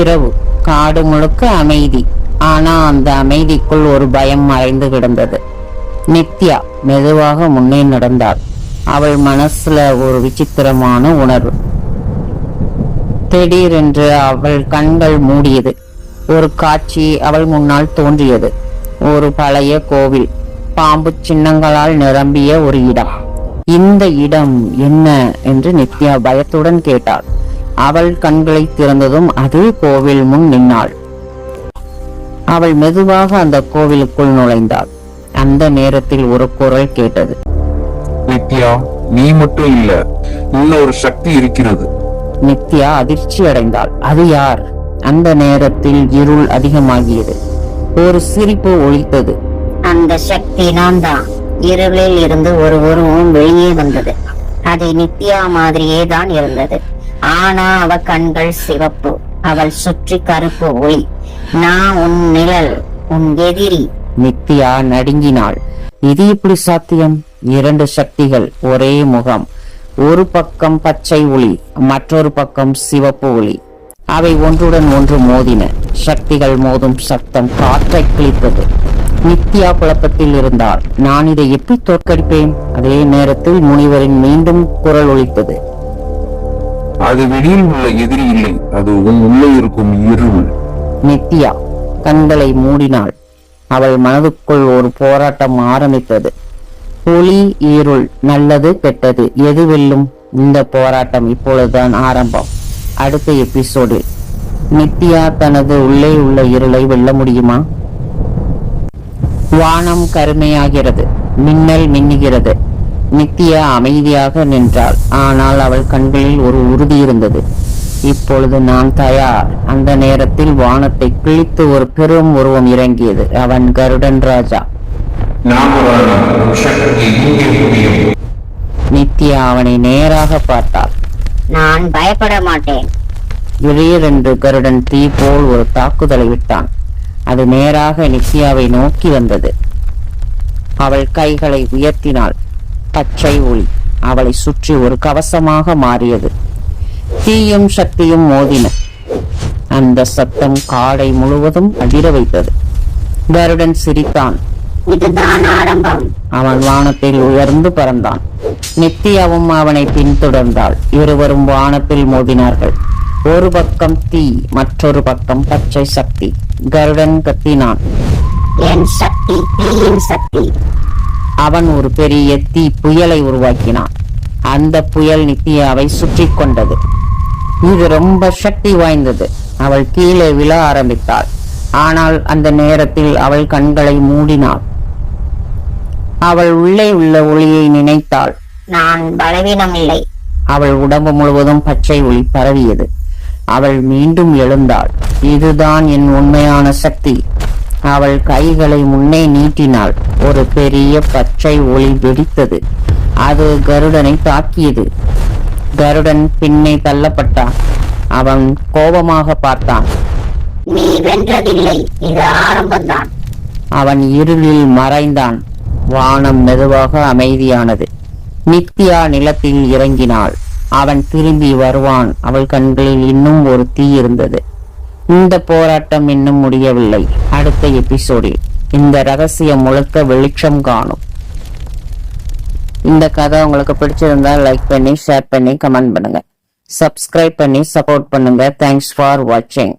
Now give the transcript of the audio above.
இரவு. காடு முழுக்க அமைதி. ஆனா அந்த அமைதிக்குள் ஒரு பயம் மறைந்து கிடந்தது. நித்யா மெதுவாக முன்னே நடந்தாள். அவள் மனசுல ஒரு விசித்திரமான உணர்வு. திடீரென்று அவள் கண்கள் மூடியது. ஒரு காட்சி அவள் முன்னால் தோன்றியது. ஒரு பழைய கோவில், பாம்பு சின்னங்களால் நிரம்பிய ஒரு இடம். இந்த இடம் என்ன என்று நித்யா பயத்துடன் கேட்டாள். அவள் கண்களை திறந்ததும் அதே கோவில் முன் நின்னாள். அவள் மெதுவாக அந்த கோவிலுக்குள் நுழைந்தாள். அந்த நேரத்தில் ஒரு குரல் கேட்டது. நித்யா, நீ மட்டும் இல்ல, இன்னொரு சக்தி இருக்கிறது. நித்யா அதிர்ச்சி அடைந்தாள். அது யார்? அந்த நேரத்தில் இருள் அதிகமாகியது. ஒரு சிரிப்பு ஒலித்தது. அந்த சக்தி நான் தான். இருளில் இருந்து ஒரு உருவம் வெளியே வந்தது. அது நித்யா மாதிரியே தான் இருந்தது. ஆனா அவ கண்கள் சிவப்பு, அவள் சுற்றி கருப்பு ஒளி. நான் உன் நிழல், உன் எதிரி. நித்யா நடுங்கினாள். இது எப்படி சாத்தியம்? இரண்டு சக்திகள், ஒரே முகம். ஒரு பக்கம் பச்சை ஒளி, மற்றொரு பக்கம் சிவப்பு ஒளி. அவை ஒன்றுடன் ஒன்று மோதின. சக்திகள் மோதும் சத்தம் காற்றை கிழித்தது. நித்யா குழப்பத்தில் இருந்தாள். நான் இதை எப்படி தோற்கடிப்பேன்? அதே நேரத்தில் முனிவரின் மீண்டும் குரல் ஒலித்தது. அது வெளியில் உள்ள எதிரி இல்லை, அது உன் உள்ளே இருக்கும் இருள். நித்யா கண்களை மூடினாள். அவள் மனதுக்குள் ஒரு போராட்டம் ஆரம்பித்தது. ஒளி, இருள், நல்லது, கெட்டது, எது வெல்லும்? இந்த போராட்டம் இப்பொழுதுதான் ஆரம்பம். அடுத்த எபிசோடில் நித்யா தனது உள்ளே உள்ள இருளை வெல்ல முடியுமா? வானம் கருமையாகிறது. மின்னல் மின்னுகிறது. நித்யா அமைதியாக நின்றாள். ஆனால் அவள் கண்களில் ஒரு உறுதி இருந்தது. இப்பொழுது நான் தயார். அந்த நேரத்தில் வானத்தை கிழித்து ஒரு பெரும் உருவம் இறங்கியது. அவன் கருடன் ராஜா. நித்யா அவனை நேராக பார்த்தாள். நான் பயப்பட மாட்டேன். திடீரென்று கருடன் தீ போல் ஒரு தாக்குதலை விட்டான். அது நேராக நித்யாவை நோக்கி வந்தது. அவள் கைகளை உயர்த்தினாள். பச்சை ஒளி அவளை சுற்றி ஒரு கவசமாக மாறியது. தீயும் சக்தியும் மோதின. அந்த சத்தம் காடை முழுவதும் அதிர வைத்தது. கருடன் சிரித்தான். இதுதான் ஆரம்பம். அவன் வானத்தில் உயர்ந்து பறந்தான். நித்யாவும் அவனை பின்தொடர்ந்தாள். இருவரும் வானத்தில் மோதினார்கள். ஒரு பக்கம் தீ, மற்றொரு பக்கம் பச்சை சக்தி. கருடன் கத்தினான். என் சக்தி தீயின் சக்தி. அவன் ஒரு பெரிய தீ புயலை உருவாக்கினான். அந்த புயல் நித்யாவை சுற்றி கொண்டது. இது ரொம்ப சக்தி வாய்ந்தது. அவள் கீழே விழ ஆரம்பித்தாள். ஆனால் அந்த நேரத்தில் அவள் கண்களை மூடினாள். அவள் உள்ளே உள்ள ஒளியை நினைத்தாள். நான் பலவீனம் இல்லை. அவள் உடம்பு முழுவதும் பச்சை ஒளி பரவியது. அவள் மீண்டும் எழுந்தாள். இதுதான் என் உண்மையான சக்தி. அவள் கைகளை முன்னே நீட்டினாள். ஒரு பெரிய பச்சை ஒளி வெடித்தது. அது கருடனை தாக்கியது. கருடன் பின்னே தள்ளப்பட்டான். அவன் கோபமாக பார்த்தான். நீ வென்றதில்லை, இது ஆரம்பம்தான். அவன் இருளில் மறைந்தான். வானம் மெதுவாக அமைதியானது. நித்யா நிலத்தில் இறங்கினாள். அவன் திரும்பி வருவான். அவள் கண்களில் இன்னும் ஒரு தீ இருந்தது. இந்த போராட்டம் இன்னும் முடியவில்லை. அடுத்த எபிசோடில் இந்த ரகசியம் முழுக்க வெளிச்சம் காணும். இந்த கதை உங்களுக்கு பிடிச்சிருந்தா லைக் பண்ணி, ஷேர் பண்ணி, கமெண்ட் பண்ணுங்க. சப்ஸ்கிரைப் பண்ணி சப்போர்ட் பண்ணுங்க. தேங்க்ஸ் ஃபார் வாட்சிங்.